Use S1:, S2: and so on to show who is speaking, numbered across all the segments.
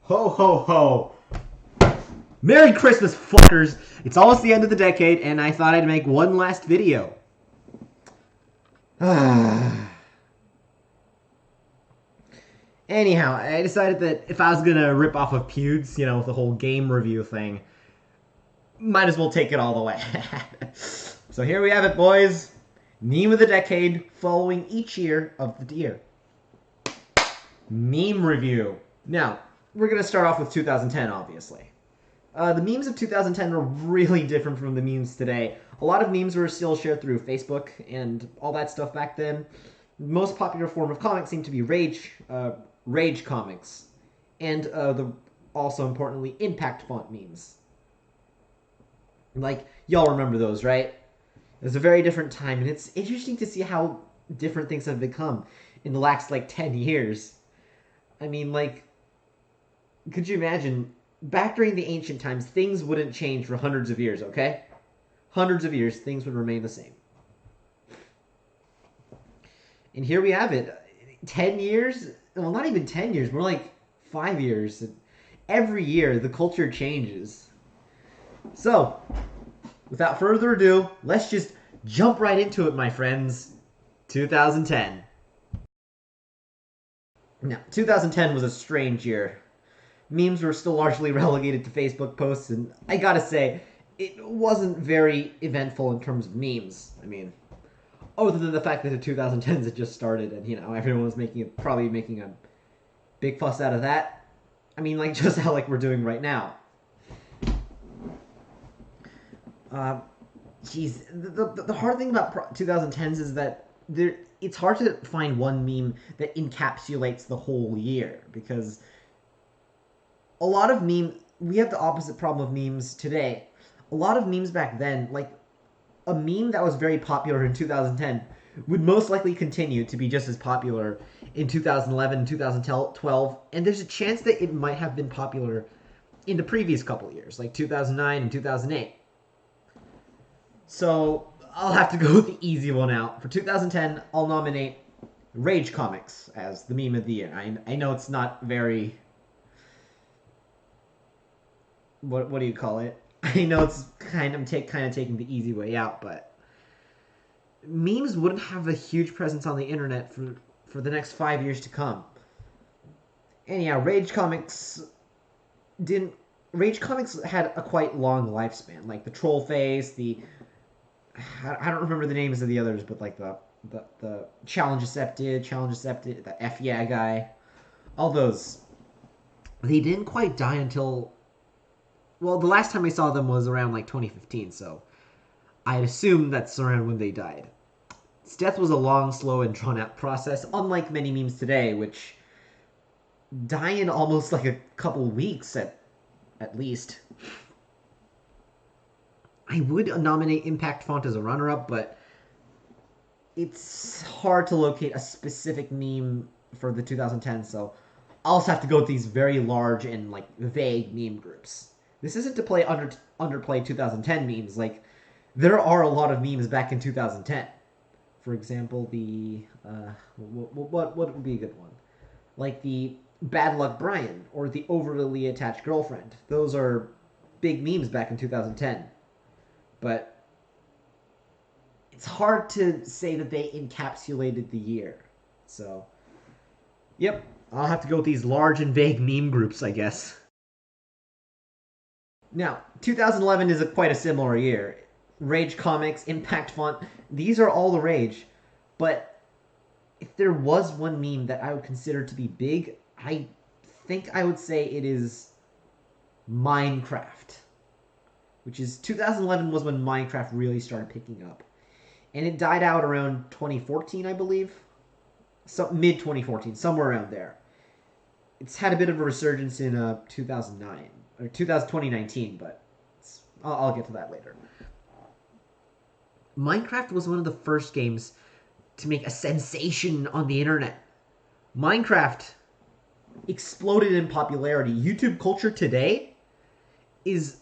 S1: Ho, ho, ho. Merry Christmas, fuckers. It's almost the end of the decade, and I thought I'd make one last video. Anyhow, I decided that if I was gonna rip off of Pewds, with the whole game review thing, might as well take it all the way. So here we have it, boys. Meme of the decade following each year of the year. Meme review. Now, we're going to start off with 2010, obviously. The memes of 2010 were really different from the memes today. A lot of memes were still shared through Facebook and all that stuff back then. The most popular form of comics seemed to be Rage comics, and also importantly, impact font memes. Like, y'all remember those, right? It was a very different time, and it's interesting to see how different things have become in the last, 10 years. I mean, could you imagine, back during the ancient times, things wouldn't change for hundreds of years, okay? Hundreds of years, things would remain the same. And here we have it. 10 years? Well, not even 10 years, more like 5 years. Every year, the culture changes. So, without further ado, let's just jump right into it, my friends. 2010. Now, 2010 was a strange year. Memes were still largely relegated to Facebook posts, and I gotta say, it wasn't very eventful in terms of memes. I mean, other than the fact that the 2010s had just started, and everyone was probably making a big fuss out of that. I mean, just how we're doing right now. Jeez, the hard thing about 2010s is that it's hard to find one meme that encapsulates the whole year, because a lot of we have the opposite problem of memes today. A lot of memes back then, a meme that was very popular in 2010 would most likely continue to be just as popular in 2011, 2012, and there's a chance that it might have been popular in the previous couple of years, like 2009 and 2008. So I'll have to go with the easy one out. For 2010, I'll nominate Rage Comics as the meme of the year. I know it's not very... What do you call it? I know it's kind of taking the easy way out, but memes wouldn't have a huge presence on the internet for the next 5 years to come. Anyhow, Rage Comics had a quite long lifespan, like the Troll Face, I don't remember the names of the others, but the Challenge Accepted, the F Yeah guy, all those. They didn't quite die until, well, the last time I saw them was around 2015, so I'd assume that's around when they died. Its death was a long, slow, and drawn-out process, unlike many memes today, which die in almost a couple weeks at least. I would nominate Impact Font as a runner-up, but it's hard to locate a specific meme for the 2010s, so I'll just have to go with these very large and vague meme groups. This isn't to underplay 2010 memes. There are a lot of memes back in 2010. For example, what would be a good one? The Bad Luck Brian or the Overly Attached Girlfriend. Those are big memes back in 2010. But it's hard to say that they encapsulated the year. So, yep, I'll have to go with these large and vague meme groups, I guess. Now, 2011 is quite a similar year. Rage Comics, Impact Font, these are all the rage. But if there was one meme that I would consider to be big, I think I would say it is Minecraft. Which is 2011 was when Minecraft really started picking up. And it died out around 2014, I believe. So mid-2014, somewhere around there. It's had a bit of a resurgence in 2009, or 2019, but I'll get to that later. Minecraft was one of the first games to make a sensation on the internet. Minecraft exploded in popularity. YouTube culture today is...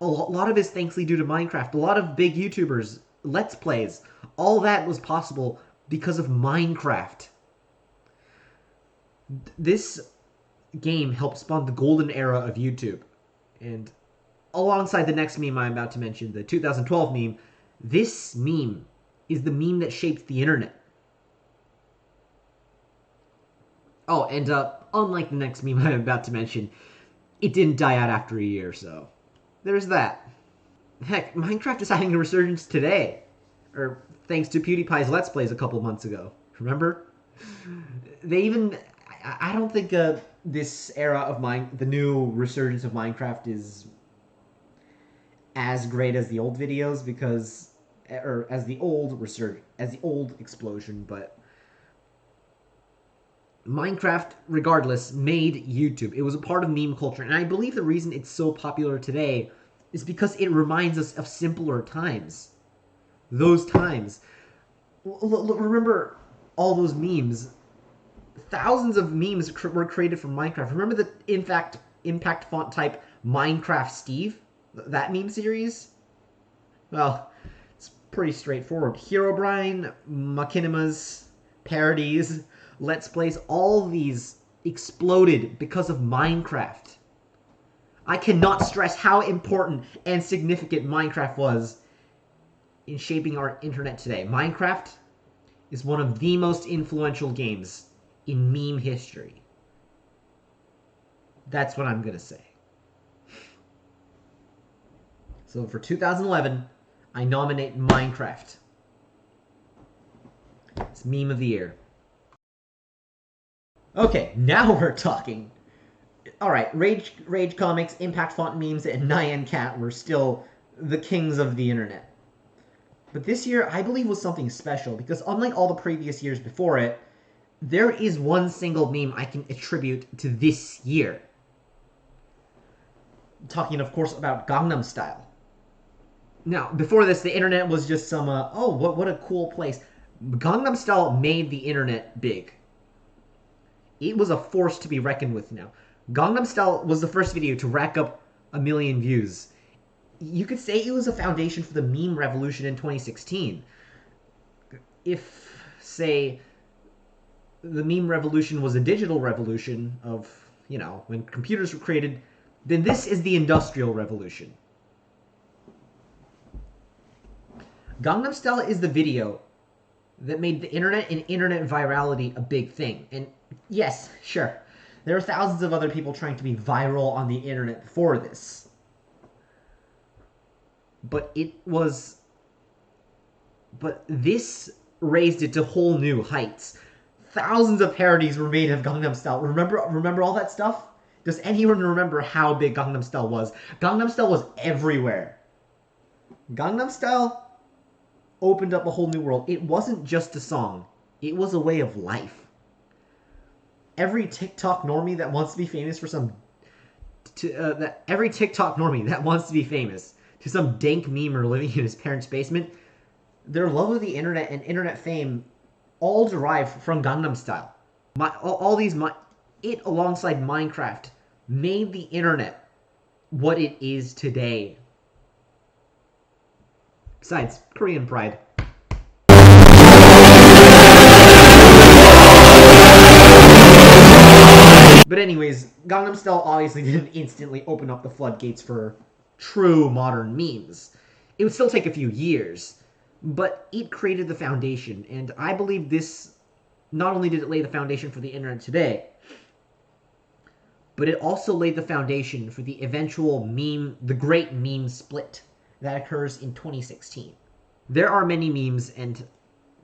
S1: A lot of it is thankfully due to Minecraft. A lot of big YouTubers, Let's Plays, all that was possible because of Minecraft. This game helped spawn the golden era of YouTube. And alongside the next meme I'm about to mention, the 2012 meme, this meme is the meme that shaped the internet. Oh, and unlike the next meme I'm about to mention, it didn't die out after a year, so there's that. Heck, Minecraft is having a resurgence today. Or thanks to PewDiePie's Let's Plays a couple months ago. Remember? They even... I don't think this era of the new resurgence of Minecraft is as great as the old videos because... Or as the old explosion, but... Minecraft, regardless, made YouTube. It was a part of meme culture, and I believe the reason it's so popular today is because it reminds us of simpler times. Those times. Remember all those memes. Thousands of memes were created from Minecraft. Remember the impact font type Minecraft Steve? That meme series? Well, it's pretty straightforward. Herobrine, Machinimas, parodies, Let's Plays, all these exploded because of Minecraft. I cannot stress how important and significant Minecraft was in shaping our internet today. Minecraft is one of the most influential games in meme history. That's what I'm going to say. So for 2011, I nominate Minecraft. It's meme of the year. Okay, now we're talking. Alright, Rage Comics, Impact Font memes, and Nyan Cat were still the kings of the internet. But this year, I believe, was something special, because unlike all the previous years before it, there is one single meme I can attribute to this year. Talking, of course, about Gangnam Style. Now, before this, the internet was just some, oh, what a cool place. Gangnam Style made the internet big. It was a force to be reckoned with now. Gangnam Style was the first video to rack up 1 million views. You could say it was a foundation for the meme revolution in 2016. If, say, the meme revolution was a digital revolution of, when computers were created, then this is the industrial revolution. Gangnam Style is the video that made the internet and internet virality a big thing. And yes, sure, there are thousands of other people trying to be viral on the internet before this. But this raised it to whole new heights. Thousands of parodies were made of Gangnam Style. Remember all that stuff? Does anyone remember how big Gangnam Style was? Gangnam Style was everywhere. Gangnam Style opened up a whole new world. It wasn't just a song. It was a way of life. Every TikTok normie that wants to be famous for every TikTok normie that wants to be famous to some dank memer living in his parents' basement, their love of the internet and internet fame all derive from Gangnam Style. It alongside Minecraft made the internet what it is today. Besides, Korean pride. But anyways, Gangnam Style obviously didn't instantly open up the floodgates for true modern memes. It would still take a few years, but it created the foundation, and I believe this, not only did it lay the foundation for the internet today, but it also laid the foundation for the eventual the great meme split that occurs in 2016. There are many memes and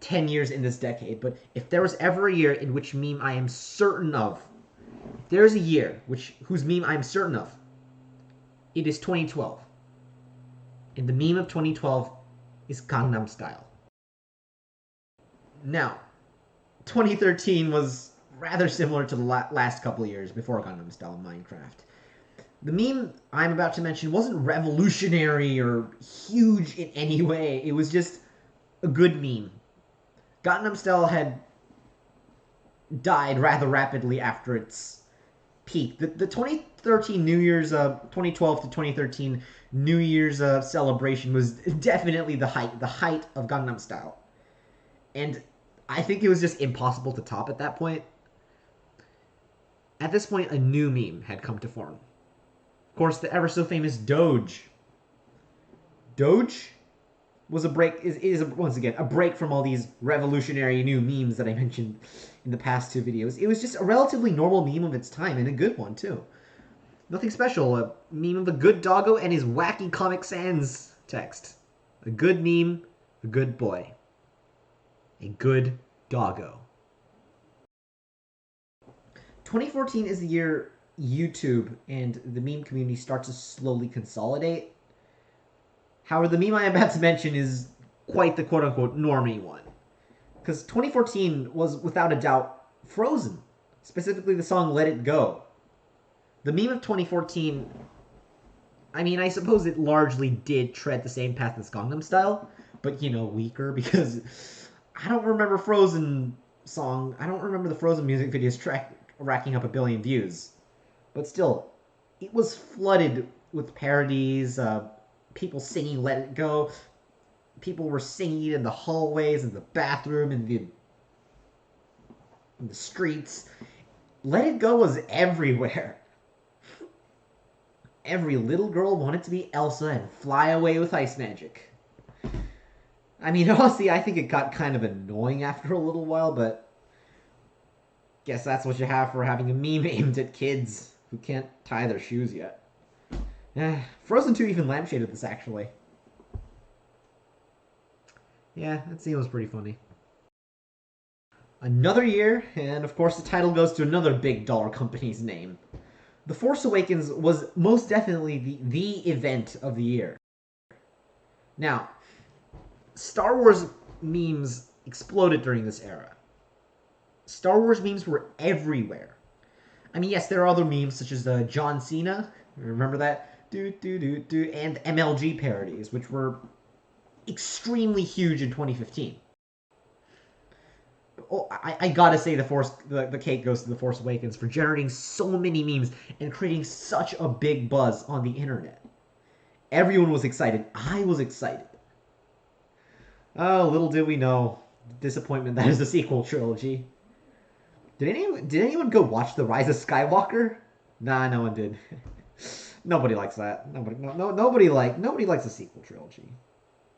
S1: 10 years in this decade, but if there was ever a year in which meme I am certain of, if there is a year whose meme I am certain of, it is 2012. And the meme of 2012 is Gangnam Style. Now, 2013 was rather similar to the last couple of years before Gangnam Style Minecraft. The meme I'm about to mention wasn't revolutionary or huge in any way. It was just a good meme. Gangnam Style had died rather rapidly after its peak. The 2013 New Year's, 2012 to 2013 New Year's celebration was definitely the height of Gangnam Style. And I think it was just impossible to top at that point. At this point, a new meme had come to form. Of course, the ever so famous Doge. Doge was a break is once again a break from all these revolutionary new memes that I mentioned in the past two videos. It was just a relatively normal meme of its time, and a good one too. Nothing special. A meme of a good doggo and his wacky Comic Sans text. A good meme, a good boy. A good doggo. 2014 is the year YouTube and the meme community start to slowly consolidate. However, the meme I am about to mention is quite the quote-unquote normie one. Because 2014 was, without a doubt, Frozen. Specifically the song Let It Go. The meme of 2014, I mean, I suppose it largely did tread the same path as Gangnam Style, but, you know, weaker, because I don't remember Frozen song, I don't remember the Frozen music videos racking up 1 billion views. But still, it was flooded with parodies, people singing Let It Go. People were singing it in the hallways, in the bathroom, in the streets. Let It Go was everywhere. Every little girl wanted to be Elsa and fly away with ice magic. I mean, honestly, I think it got kind of annoying after a little while, but guess that's what you have for having a meme aimed at kids who can't tie their shoes yet. Frozen 2 even lampshaded this, actually. Yeah, that scene was pretty funny. Another year, and of course the title goes to another big dollar company's name. The Force Awakens was most definitely the event of the year. Now, Star Wars memes exploded during this era. Star Wars memes were everywhere. I mean, yes, there are other memes such as John Cena, remember that? And MLG parodies, which were extremely huge in 2015. Oh, I gotta say the cake goes to The Force Awakens for generating so many memes and creating such a big buzz on the internet. Everyone was excited. I was excited. Oh, little did we know the disappointment that is the sequel trilogy. Did anyone go watch The Rise of Skywalker? Nah, no one did. Nobody likes that. Nobody likes the sequel trilogy.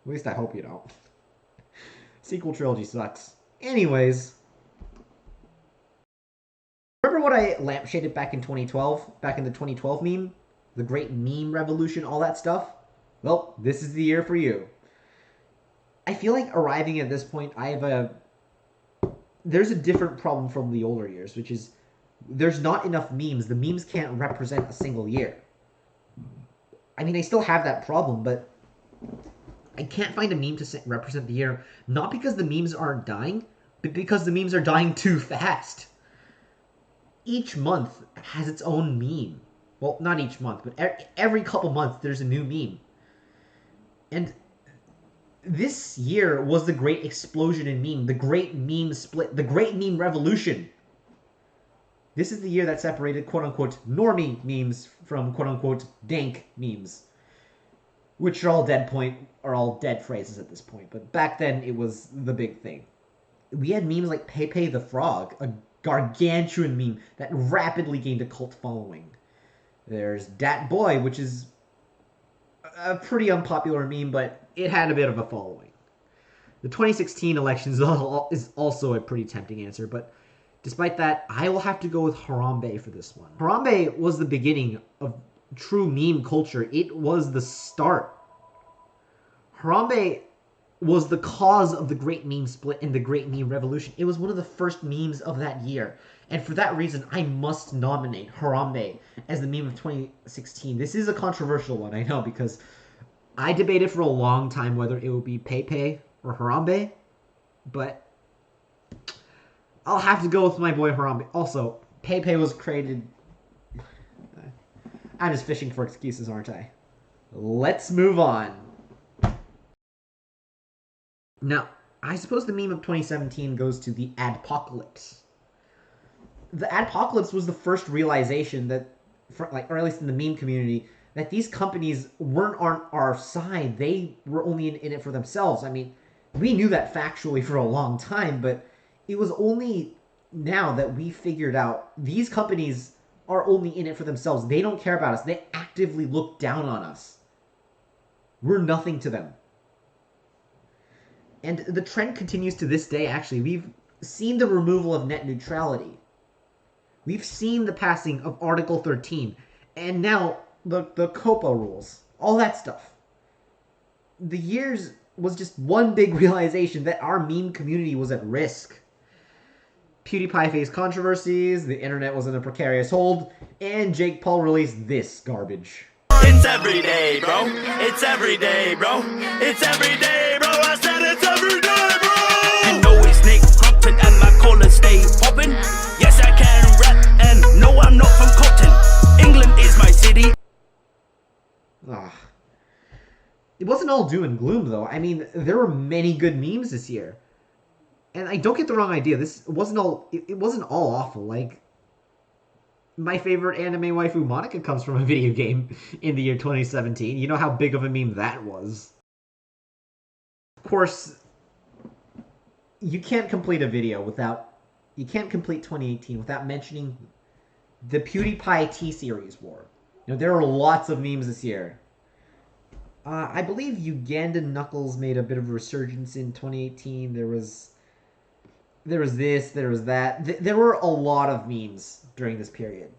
S1: At least I hope you don't. Sequel trilogy sucks. Anyways, remember what I lampshaded back in 2012? Back in the 2012 meme? The great meme revolution, all that stuff? Well, this is the year for you. I feel like arriving at this point, there's a different problem from the older years, which is there's not enough memes. The memes can't represent a single year. I mean, I still have that problem, but I can't find a meme to represent the year, not because the memes aren't dying, but because the memes are dying too fast. Each month has its own meme. Well, not each month, but every couple months there's a new meme. And this year was the great explosion in meme, the great meme split, the great meme revolution. This is the year that separated quote-unquote normie memes from quote-unquote dank memes. Which are all dead phrases at this point. But back then, it was the big thing. We had memes like Pepe the Frog, a gargantuan meme that rapidly gained a cult following. There's Dat Boy, which is a pretty unpopular meme, but it had a bit of a following. The 2016 elections is also a pretty tempting answer, but despite that, I will have to go with Harambe for this one. Harambe was the beginning of true meme culture. It was the start. Harambe was the cause of the great meme split and the great meme revolution. It was one of the first memes of that year. And for that reason, I must nominate Harambe as the meme of 2016. This is a controversial one, I know, because I debated for a long time whether it would be Pepe or Harambe, but I'll have to go with my boy Harambe. Also, Pepe was created... I'm just fishing for excuses, aren't I? Let's move on. Now, I suppose the meme of 2017 goes to the Adpocalypse. The Adpocalypse was the first realization that, or at least in the meme community, that these companies weren't on our side. They were only in it for themselves. I mean, we knew that factually for a long time, but it was only now that we figured out these companies are only in it for themselves. They don't care about us. They actively look down on us. We're nothing to them. And the trend continues to this day, actually. We've seen the removal of net neutrality. We've seen the passing of Article 13. And now the COPA rules. All that stuff. The years was just one big realization that our meme community was at risk. PewDiePie faced controversies, the internet was in a precarious hold, and Jake Paul released this garbage.
S2: It's every day, bro. It's every day, bro. It's every day, bro. I said it's every day, bro. You know it's Nick Crompton and my collar stay popping. Yes, I can rap, and no, I'm not from Compton. England is my city.
S1: It wasn't all doom and gloom, though. I mean, there were many good memes this year. And I don't get the wrong idea. This wasn't all. It wasn't all awful. Like, my favorite anime waifu Monica comes from a video game in the year 2017. You know how big of a meme that was. Of course, you can't complete a video without. You can't complete 2018 without mentioning the PewDiePie T-Series war. You know, there are lots of memes this year. I believe Ugandan Knuckles made a bit of a resurgence in 2018. There was this, there was that. There were a lot of memes during this period.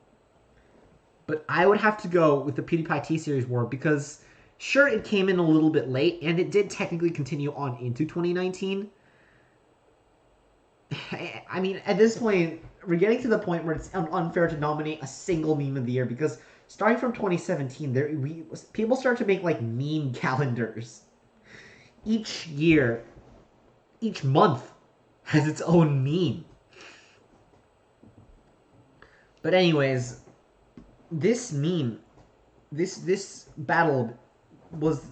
S1: But I would have to go with the PewDiePie T-Series war because, sure, it came in a little bit late, and it did technically continue on into 2019. I mean, at this point, we're getting to the point where it's unfair to nominate a single meme of the year because starting from 2017, people started to make, like, meme calendars. Each year, each month, has its own meme. But anyways, this meme, this battle was,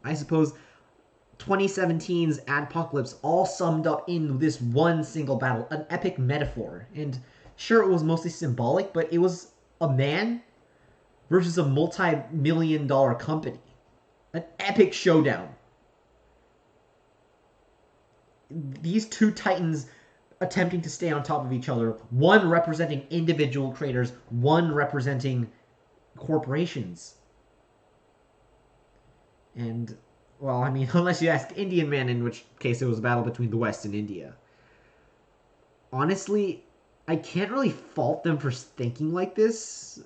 S1: I suppose, 2017's Adpocalypse all summed up in this one single battle, an epic metaphor. And sure, it was mostly symbolic, but it was a man versus a multi-million-dollar company. An epic showdown. These two titans attempting to stay on top of each other, one representing individual creators, one representing corporations. And, well, I mean, unless you ask Indian Man, in which case it was a battle between the West and India. Honestly, I can't really fault them for thinking like this.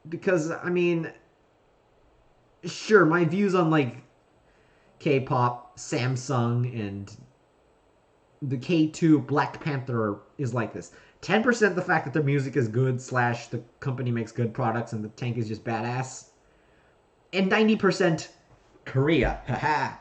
S1: Because, I mean, sure, my views on, like, K-pop, Samsung, and the K2 Black Panther is like this. 10% the fact that their music is good / the company makes good products and the tank is just badass. And 90% Korea. Haha.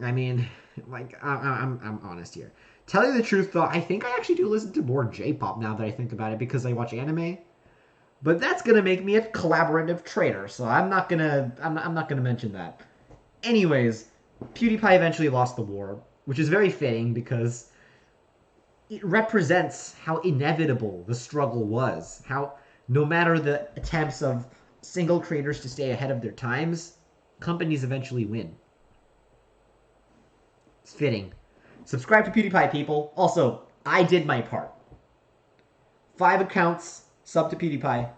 S1: I mean, like, I'm honest here. Tell you the truth, though, I think I actually do listen to more J-pop now that I think about it because I watch anime. But that's gonna make me a collaborative traitor, so I'm not gonna mention that. Anyways, PewDiePie eventually lost the war, which is very fitting because it represents how inevitable the struggle was. How no matter the attempts of single creators to stay ahead of their times, companies eventually win. It's fitting. Subscribe to PewDiePie, people. Also, I did my part. 5 accounts, sub to PewDiePie.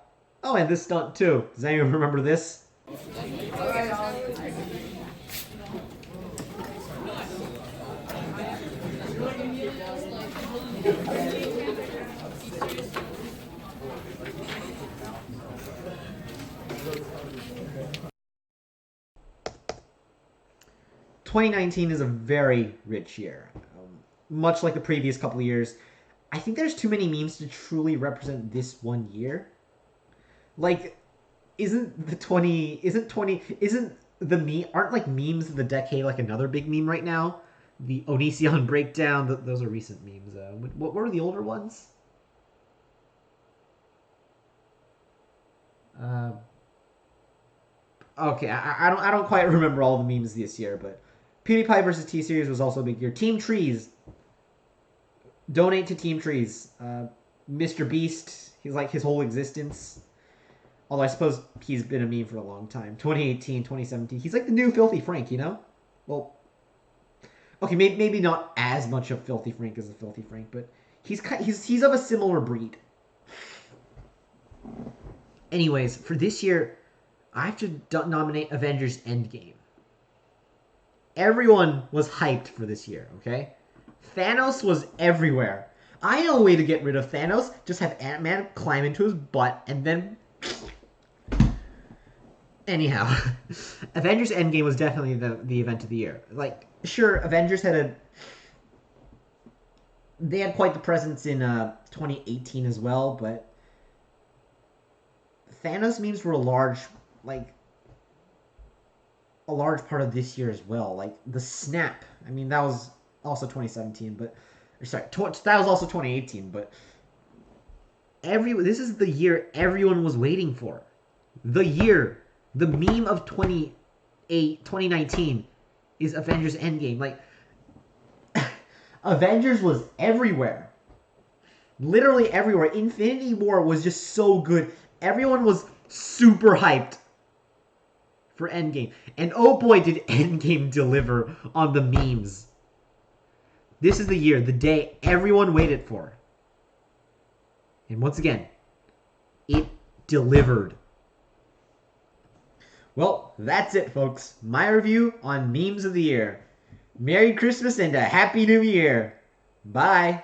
S1: Oh, and this stunt too. Does anyone remember this? 2019 is a very rich year. Much like the previous couple of years, I think there's too many memes to truly represent this one year. Like, aren't like memes of the decade like another big meme right now? The Onision breakdown, those are recent memes. What were the older ones? Okay, I don't quite remember all the memes this year, but PewDiePie versus T-Series was also a big year. Team Trees. Donate to Team Trees. Mr. Beast, he's like his whole existence. Although I suppose he's been a meme for a long time. 2018, 2017. He's like the new Filthy Frank, you know? Well, Okay, maybe not as much of Filthy Frank as a Filthy Frank, but he's of a similar breed. Anyways, for this year, I have to nominate Avengers Endgame. Everyone was hyped for this year, okay? Thanos was everywhere. I know a way to get rid of Thanos. Just have Ant-Man climb into his butt and then... Anyhow, Avengers Endgame was definitely the event of the year. Like, sure, Avengers they had quite the presence in 2018 as well, but Thanos memes were a large part of this year as well. Like the snap. I mean, that was also 2017, but that was also 2018. But this is the year everyone was waiting for. The meme of 2019 is Avengers Endgame. Like Avengers was everywhere. Literally everywhere. Infinity War was just so good. Everyone was super hyped for Endgame. And oh boy, did Endgame deliver on the memes. This is the year, the day everyone waited for. And once again, it delivered. Well, that's it, folks. My review on memes of the year. Merry Christmas and a Happy New Year. Bye.